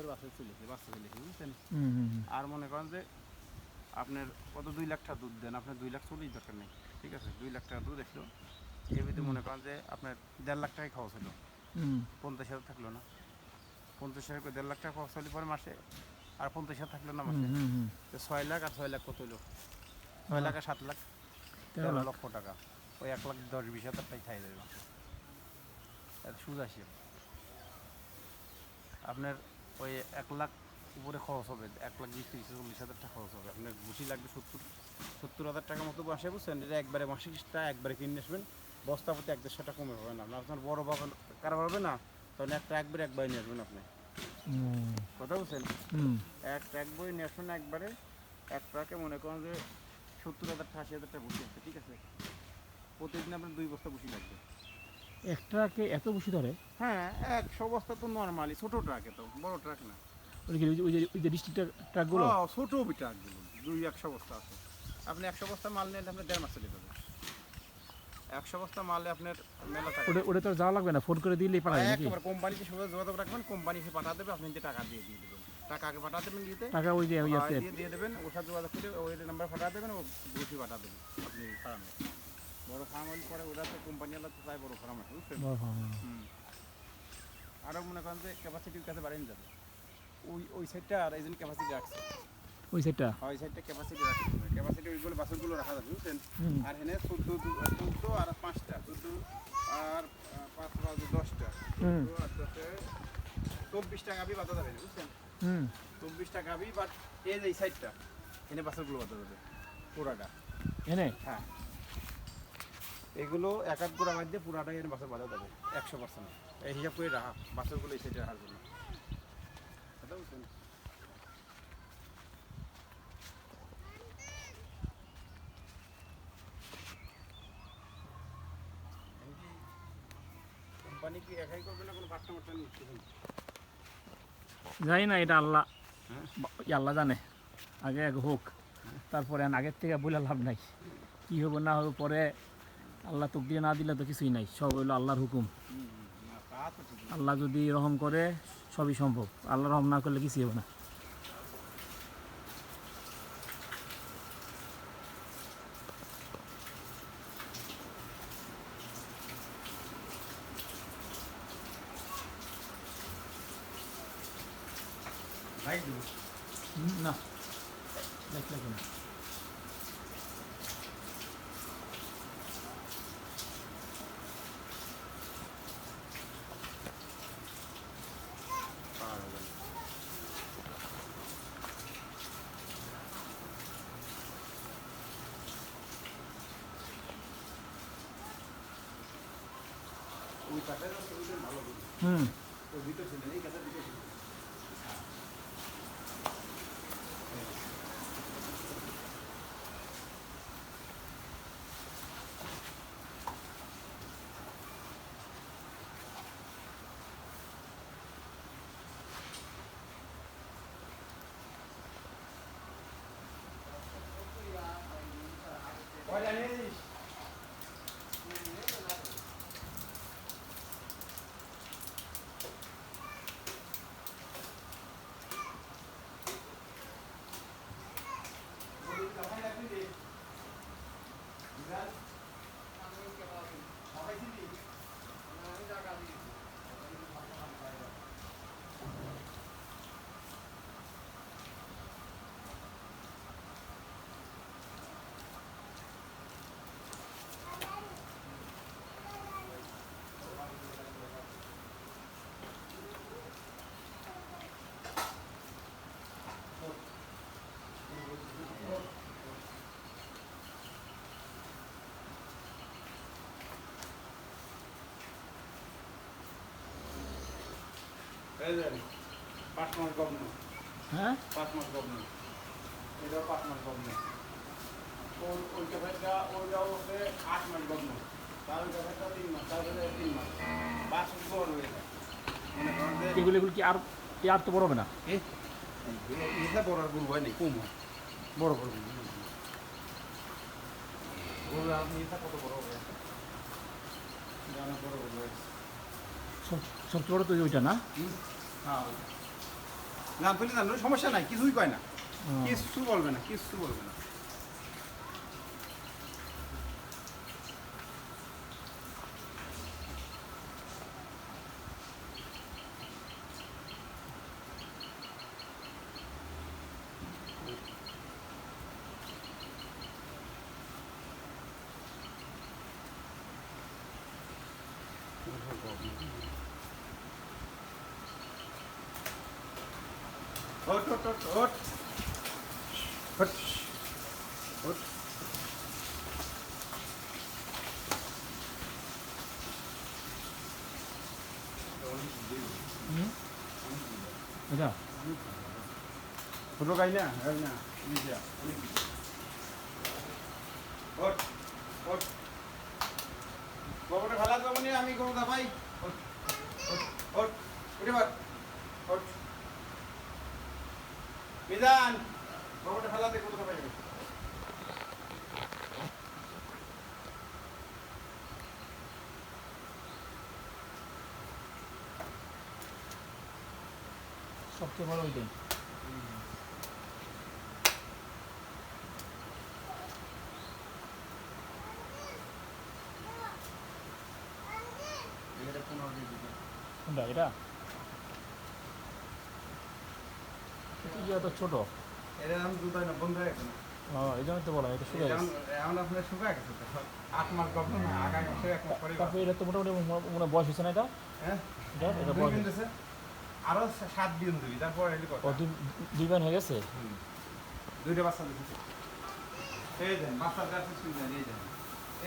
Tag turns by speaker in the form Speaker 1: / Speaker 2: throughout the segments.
Speaker 1: বাচ্চা চলেছে বুঝছেন। আর মনে করেন যে আপনার কত 2 লাখ টাকা দুধ দেন, আপনার 2 লাখ চল্লিশ দরকার নেই, ঠিক আছে। 2 লাখ টাকা দুধ আসলো, এর ভিতরে মনে করেন যে আপনার 1.5 লাখ টাকায় খরচ হলো, 50,000 থাকলো না, 50,000 করে 1.5 লাখ টাকা খরচ হলে পরে মাসে আর 50,000 থাকলো না মাসে, তো 6 লাখ আর 6 লাখ কত হলো, 6 লাখ আর 7 লাখ 13 লক্ষ টাকা। ওই 1,10,000-20,000 টাকাই খাই দেবে মাসে, এত সুদ আসে। আপনার ওই 1 লাখ উপরে খরচ হবে, 1,20,000-30,000-40,000 টাকা খরচ হবে। আপনার গুছি লাগবে 70,000 টাকার মতো আসে, বুঝছেন। এটা একবারে মাসিকটা একবারে কিনে আসবেন, বস্তা প্রতি 1-1.5 টাকা কমে হবে না। আপনার বড় বাগান কারবার হবে না, তখন একবারে নিয়ে আসবেন আপনি, কথা বলছেন। এক বই নিয়ে আসবেন একবারে, এক ট্রাকে মনে করেন যে 70,000 টাকা 80,000 টাকা বসে আছে, ঠিক আছে। প্রতিদিন আপনার 2 বস্তা বসি লাগবে।
Speaker 2: এক ট্রাকে এত বসি ধরে?
Speaker 1: হ্যাঁ, 100 বস্তা তো নর্মালি, ছোটো ট্রাকে তো, বড় ট্রাক না।
Speaker 2: ওই যে ডিস্ট্রিক্ট ট্রাকগুলো?
Speaker 1: ছোটো ট্রাকগুলো 200-100 বস্তা আছে। আপনি 100 বস্তা মাল নিলে আপনার 1.5 মাস চলে যাবে। 100 বস্তা মালে আপনার মেলা টাকা।
Speaker 2: ওটা তো যাওয়া লাগবে না, ফোন করে দিলেই পাঠাবে নাকি?
Speaker 1: একবার কোম্পানিতে সবাই যোগাযোগ রাখবেন, কোম্পানি সে পাঠা দেবে, আপনি যে টাকা দিয়ে দেবেন। টাকা আগে পাঠা দেবেন,
Speaker 2: টাকা ওই
Speaker 1: দিয়ে দেবেন, ওর সাথে যোগাযোগ করে ওই নাম্বার পাঠা দেবেন, ও বসে পাঠা দেবেন আপনি ফার্মে। বড় ফার্ম হলে পরে ওরা তো কোম্পানিওয়ালা তো চাই বড় ফার্ম আছে, বুঝছেন। আরও মনে করেন যে ক্যাপাসিটির কাছে বাড়িয়ে যাবে। ওই সাইডটা আর এই জন্য ক্যাপাসিটি রাখছে,
Speaker 2: ওই সাইডটা
Speaker 1: ক্যাপাসিটি রাখছে, ক্যাপাসিটি ওইগুলো বাসনগুলো রাখা যাবে, বুঝছেন। আর এখানে 14 আর 5টা, 14 আর 5 10টা, 24টা গাভি বাঁধা যাবে, বুঝছেন। 24টা গাভি, বাট এই যে এই সাইডটা এনে বাসনগুলো বাঁধা যাবে পুরাটা
Speaker 2: এনে।
Speaker 1: হ্যাঁ, এগুলো এক এক গোড়া মধ্যে পুরাটাই এনে বাসন বাঁধা যাবে 100%। এই হিসাব করে রাখা বাসনগুলো এই সাইডে রাখার জন্য, কথা বুঝছেন। কোম্পানি কি একাই করবে না, কোনো পার্টনার নিচ্ছে?
Speaker 2: জানি না, এটা আল্লাহ আল্লাহ জানে। আগে হোক, তারপরে আগের থেকে বলে লাভ নাই। কী হবো না হবে পরে আল্লাহ তোক দিয়ে না দিলে তো কিছুই নাই, সব হইলো আল্লাহর হুকুম। আল্লাহ যদি রহম করে সবই সম্ভব, আল্লাহ রহম না করলে কিছুই হবে না। না দেখলে না,
Speaker 1: ওই কাঠের ভালো, ওই ভিতর ছিল এই কাঠের ভিতর ছিল। এই যে 5 মাস গভর্ন,
Speaker 2: হ্যাঁ
Speaker 1: 5 মাস গভর্ন, এটাও 5 মাস গভর্ন, ওই ক্যাফেটা ওইটাও হচ্ছে 8 মাস গভর্ন, তার ওই ক্যাফেটা 3 মাস, তারপরে 3 মাস, 5 মাস বড় হয়ে যায়। মনে করেন যে
Speaker 2: এগুলো কি আর তো বড় হবে না?
Speaker 1: এটা বড় আর গরু হয় নাই, কম হয়, বড় বড় গরু। আপনি এটা কত বড় হবে, বড় বড়
Speaker 2: সবচেয়ে বড় তো ওইটা না?
Speaker 1: হ্যাঁ, জান তুলি জান সমস্যা নাই, কিছুই কয় না,
Speaker 2: ও,
Speaker 1: কিচ্ছু বলবে না, কিচ্ছু বলবে না। ওঠ ওঠ ওঠ ওঠ ওঠ ওঠ।
Speaker 2: হুম? এটা
Speaker 1: ছোটো গাই না, গাই না, নিজে অনেক কিছু। ওঠ ওঠ, গোবরটা ফেলা যাবো নি, আমি গোবরটা ভাই। ওঠ ওঠ ওঠ, উঠে পার, ওঠ। মিজান, গোবরটা ফেলাতে গোবরটা পাইবে।
Speaker 2: সবচেয়ে বড় ওইটাই।
Speaker 1: এটা 15 কেজি।
Speaker 2: কোনটা এটা? এটা তো ছোট।
Speaker 1: এটা আমি দুধ হয় না, বন্ধ হয়ে গেছে না।
Speaker 2: এই জন্য তো বলা এটা শুকিয়ে গেছে।
Speaker 1: এখন আপনার শুকায় গেছে তো, 8 মাস গল্প না, আগামী মাসে 1 মাস পরে।
Speaker 2: তারপরে এটা তো মোটামুটি মনে হয় বয়স হয়েছে না এটা?
Speaker 1: হ্যাঁ,
Speaker 2: এটা
Speaker 1: দুই
Speaker 2: বয়স
Speaker 1: দিন দিছে, আরো 7 দিন দিবি, তারপর এলি কথা।
Speaker 2: ও দুই বান হয়ে গেছে?
Speaker 1: দুইটা বাচ্চা দিছে। এই দেন বাচ্চা গাছে শুনে এই দেন,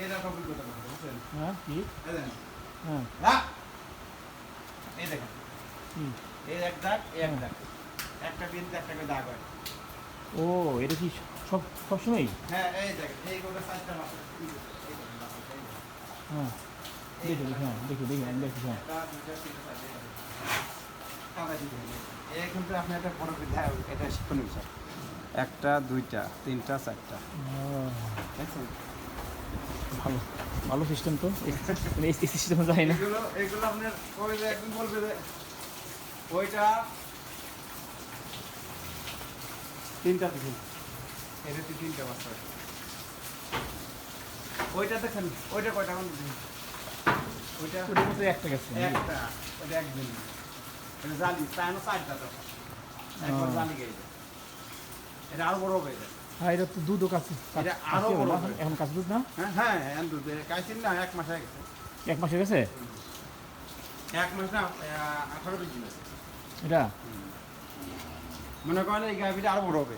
Speaker 1: এই দেখো অভিজ্ঞতা কথা বুঝছেন।
Speaker 2: হ্যাঁ কি?
Speaker 1: এই দেন
Speaker 2: হ্যাঁ
Speaker 1: না, এই দেখেন,
Speaker 2: কি?
Speaker 1: এই এক দাগ, এই এক দাগ, একটা বিন্দু একটা করে দাগ হয়।
Speaker 2: ও এটা কি সব সবসময়?
Speaker 1: হ্যাঁ এই দেখেন, এই গোটা 4টা বাচ্চা, এই দেখেন বাচ্চা, এই দেখেন।
Speaker 2: হ্যাঁ দেখি দেখি, হ্যাঁ দেখি দেখি আমি দেখি, হ্যাঁ।
Speaker 1: একটা দুইটা তিনটা চারটা, কাঁদা দিতে হবে। এই কিন্তু আপনি একটা বড় বিদ্যা, এটা শিক্ষণীয় বিষয়। একটা দুইটা তিনটা চারটা, দেখছেন?
Speaker 2: ভালো ভালো সিস্টেম তো, এই সিস্টেমে যায় না।
Speaker 1: এগুলো এগুলো আপনার ওই যে একদিন বলবে যে ওইটা তিনটা দিন, এটা তিনটা বাচ্চা, ওইটা দেখেন, ওইটা কয়টা কোন দিন, ওইটা
Speaker 2: ওটার মধ্যে একটা গেছে
Speaker 1: একটা, ওইটা একদিন, এটা জালি তাই না, 4টা তো একবার জালি গেছে, এটা আরো বড় হবে এটা।
Speaker 2: হ্যাঁ এটা তো দুধও কাছে
Speaker 1: এটা আরো বড় হবে।
Speaker 2: এখন কাছে দুধ না?
Speaker 1: হ্যাঁ হ্যাঁ হ্যাঁ, দুধ কাইছেন না, 1 মাস হয়ে গেছে।
Speaker 2: 1 মাস হয়ে গেছে
Speaker 1: 1 মাস না, 18 দিন আছে।
Speaker 2: এটা?
Speaker 1: মনে করেন এই গাভিটা আরো বড় হবে,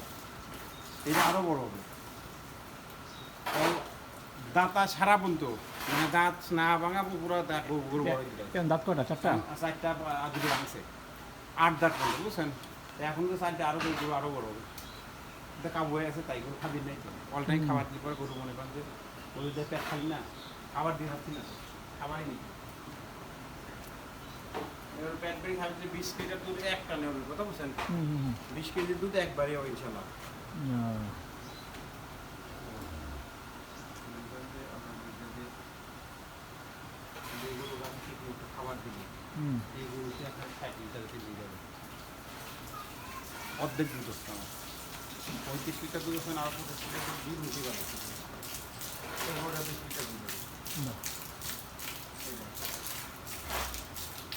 Speaker 1: এটা আরো বড় হবে। তো দাঁতা সারা বলতো, মানে দাঁত না ভাঙা পুরো দাঁত গরু বড় হয়ে যায়।
Speaker 2: কেন দাঁত কয়টা? 4টা?
Speaker 1: 4টা দুটো ভাঙছে, 8 দাঁত পড়লো বুঝছেন। তো এখন তো 4টা আরো গরু আরো বড় হবে। এটা কাবু হয়ে আছে, তাই গরু খাবি নাই তো, অলটাই খাবার দিয়ে পরে গরু মনে করেন যে গরুদের পেট খালি না, খাবার দিয়ে খাচ্ছি না, খাবারই নেই। এবার পেট বেড়ে খাবি যে 20 কেজির দুধ একটা নেওয়ার কথা বুঝছেন, 20 কেজির দুধ একবারই হবে ইনশাল্লাহ। খাবার দিলে এই গরুতে আপনার 60 লিটার কেজি যাবে, অর্ধেক দুধ হচ্ছে আমার। 35 লিটার দুধ হচ্ছে, আর 25 লিটার দুধ নিতে পারে, 20 লিটার দুধ হবে।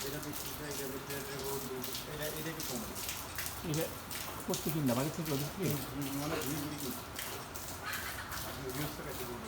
Speaker 1: এটা 20 লিটার, এটা 20 লিটার গরুর দুধ, এটা কি কম হবে?
Speaker 2: এটা করতে কিনা বাড়ি থেকে
Speaker 1: মানে দুই দুই দুধ আপনি গৃহস্থ কাছে দুধ